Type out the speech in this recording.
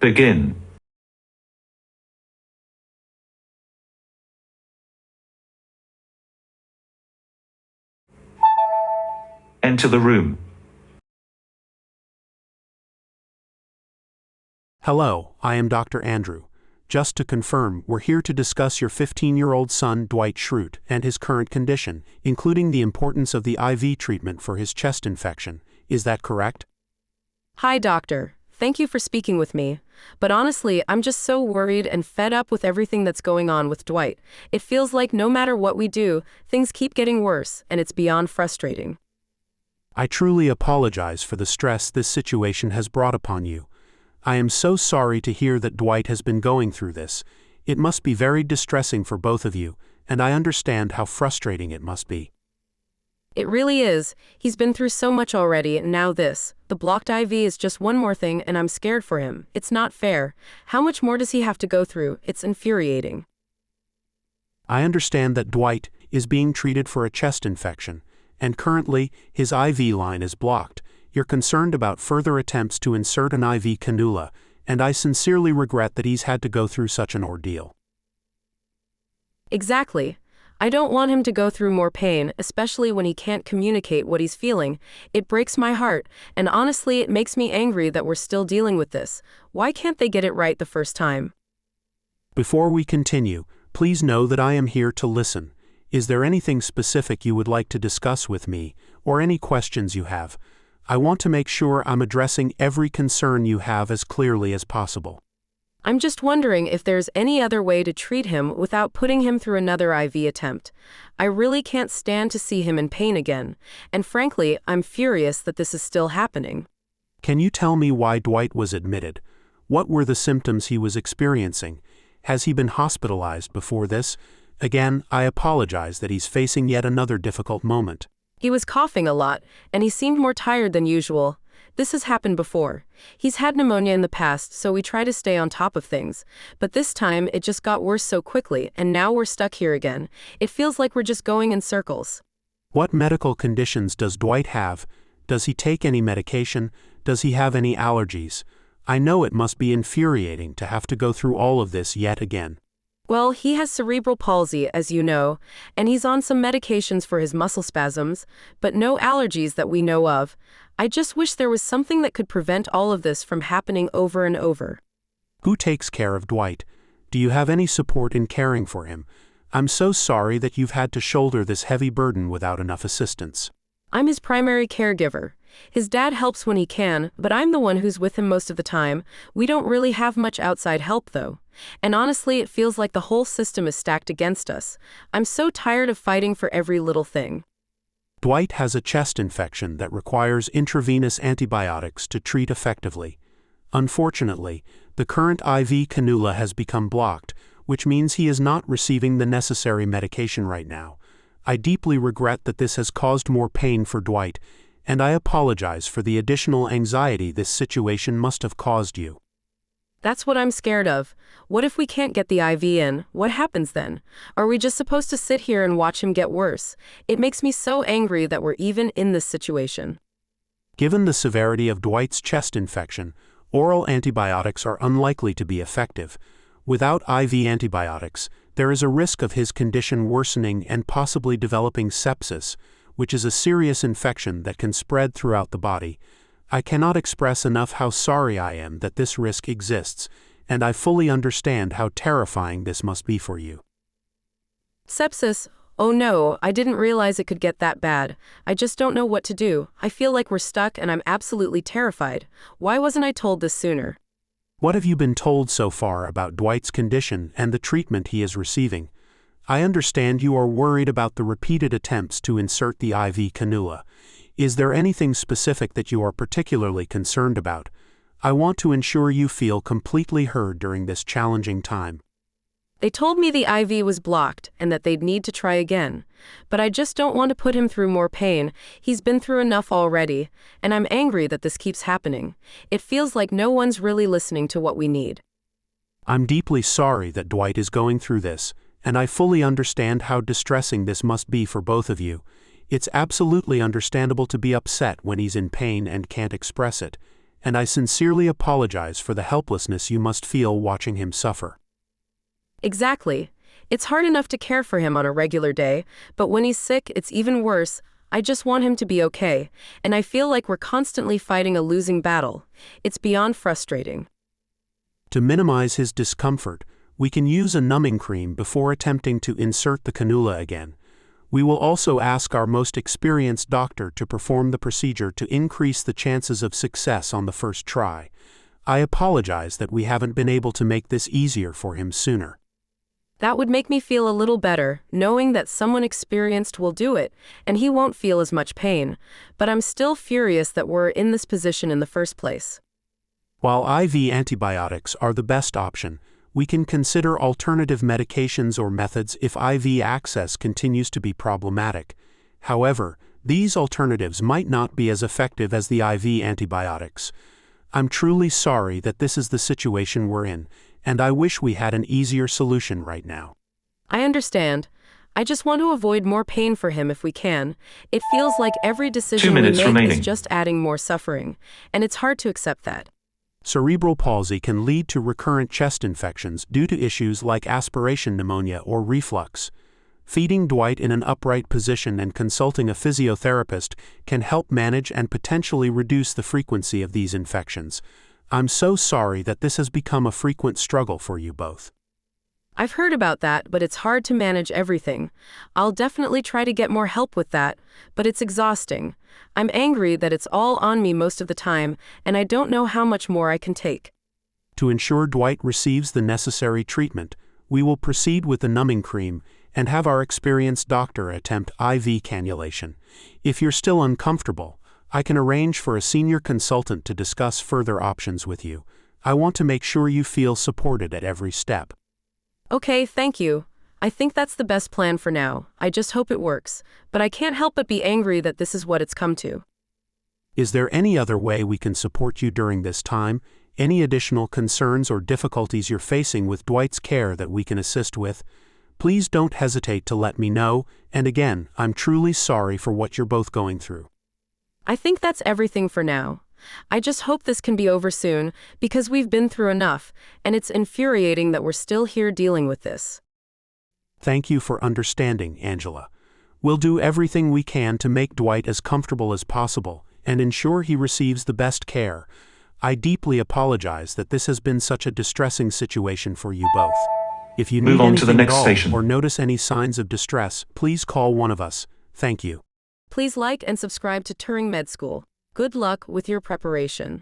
Begin. Enter the room. Hello, I am Dr. Andrew. Just to confirm, we're here to discuss your 15-year-old son, Dwight Schrute, and his current condition, including the importance of the IV treatment for his chest infection. Is that correct? Hi, doctor. Thank you for speaking with me. But honestly, I'm just so worried and fed up with everything that's going on with Dwight. It feels like no matter what we do, things keep getting worse, and it's beyond frustrating. I truly apologize for the stress this situation has brought upon you. I am so sorry to hear that Dwight has been going through this. It must be very distressing for both of you, and I understand how frustrating it must be. It really is. He's been through so much already, and now this. The blocked IV is just one more thing, and I'm scared for him. It's not fair. How much more does he have to go through? It's infuriating. I understand that Dwight is being treated for a chest infection, and currently his IV line is blocked. You're concerned about further attempts to insert an IV cannula, and I sincerely regret that he's had to go through such an ordeal. Exactly. I don't want him to go through more pain, especially when he can't communicate what he's feeling. It breaks my heart, and honestly, it makes me angry that we're still dealing with this. Why can't they get it right the first time? Before we continue, please know that I am here to listen. Is there anything specific you would like to discuss with me, or any questions you have? I want to make sure I'm addressing every concern you have as clearly as possible. I'm just wondering if there's any other way to treat him without putting him through another IV attempt. I really can't stand to see him in pain again, and frankly, I'm furious that this is still happening. Can you tell me why Dwight was admitted? What were the symptoms he was experiencing? Has he been hospitalized before this? Again, I apologize that he's facing yet another difficult moment. He was coughing a lot, and he seemed more tired than usual. This has happened before. He's had pneumonia in the past, so we try to stay on top of things. But this time, it just got worse so quickly, and now we're stuck here again. It feels like we're just going in circles. What medical conditions does Dwight have? Does he take any medication? Does he have any allergies? I know it must be infuriating to have to go through all of this yet again. Well, he has cerebral palsy, as you know, and he's on some medications for his muscle spasms, but no allergies that we know of. I just wish there was something that could prevent all of this from happening over and over. Who takes care of Dwight? Do you have any support in caring for him? I'm so sorry that you've had to shoulder this heavy burden without enough assistance. I'm his primary caregiver. His dad helps when he can, but I'm the one who's with him most of the time. We don't really have much outside help, though. And honestly, it feels like the whole system is stacked against us. I'm so tired of fighting for every little thing. Dwight has a chest infection that requires intravenous antibiotics to treat effectively. Unfortunately, the current IV cannula has become blocked, which means he is not receiving the necessary medication right now. I deeply regret that this has caused more pain for Dwight, and I apologize for the additional anxiety this situation must have caused you. That's what I'm scared of. What if we can't get the IV in? What happens then? Are we just supposed to sit here and watch him get worse? It makes me so angry that we're even in this situation. Given the severity of Dwight's chest infection, oral antibiotics are unlikely to be effective. Without IV antibiotics, there is a risk of his condition worsening and possibly developing sepsis, which is a serious infection that can spread throughout the body. I cannot express enough how sorry I am that this risk exists, and I fully understand how terrifying this must be for you. Sepsis? Oh no, I didn't realize it could get that bad. I just don't know what to do. I feel like we're stuck and I'm absolutely terrified. Why wasn't I told this sooner? What have you been told so far about Dwight's condition and the treatment he is receiving? I understand you are worried about the repeated attempts to insert the IV cannula. Is there anything specific that you are particularly concerned about? I want to ensure you feel completely heard during this challenging time. They told me the IV was blocked and that they'd need to try again. But I just don't want to put him through more pain. He's been through enough already, and I'm angry that this keeps happening. It feels like no one's really listening to what we need. I'm deeply sorry that Dwight is going through this, and I fully understand how distressing this must be for both of you. It's absolutely understandable to be upset when he's in pain and can't express it, and I sincerely apologize for the helplessness you must feel watching him suffer. Exactly. It's hard enough to care for him on a regular day, but when he's sick, it's even worse. I just want him to be okay, and I feel like we're constantly fighting a losing battle. It's beyond frustrating. To minimize his discomfort, we can use a numbing cream before attempting to insert the cannula again. We will also ask our most experienced doctor to perform the procedure to increase the chances of success on the first try. I apologize that we haven't been able to make this easier for him sooner. That would make me feel a little better, knowing that someone experienced will do it, and he won't feel as much pain. But I'm still furious that we're in this position in the first place. While IV antibiotics are the best option, we can consider alternative medications or methods if IV access continues to be problematic. However, these alternatives might not be as effective as the IV antibiotics. I'm truly sorry that this is the situation we're in, and I wish we had an easier solution right now. I understand. I just want to avoid more pain for him if we can. It feels like every decision 2 we minutes make remaining. is just adding more suffering, and it's hard to accept that. Cerebral palsy can lead to recurrent chest infections due to issues like aspiration pneumonia or reflux. Feeding Dwight in an upright position and consulting a physiotherapist can help manage and potentially reduce the frequency of these infections. I'm so sorry that this has become a frequent struggle for you both. I've heard about that, but it's hard to manage everything. I'll definitely try to get more help with that, but it's exhausting. I'm angry that it's all on me most of the time, and I don't know how much more I can take. To ensure Dwight receives the necessary treatment, we will proceed with the numbing cream and have our experienced doctor attempt IV cannulation. If you're still uncomfortable, I can arrange for a senior consultant to discuss further options with you. I want to make sure you feel supported at every step. Okay, thank you. I think that's the best plan for now. I just hope it works, but I can't help but be angry that this is what it's come to. Is there any other way we can support you during this time? Any additional concerns or difficulties you're facing with Dwight's care that we can assist with? Please don't hesitate to let me know, and again, I'm truly sorry for what you're both going through. I think that's everything for now. I just hope this can be over soon, because we've been through enough, and it's infuriating that we're still here dealing with this. Thank you for understanding, Angela. We'll do everything we can to make Dwight as comfortable as possible and ensure he receives the best care. I deeply apologize that this has been such a distressing situation for you both. If you need Move on to the anything next at all station. or notice any signs of distress, please call one of us. Thank you. Please like and subscribe to TuringMedSchool. Good luck with your preparation.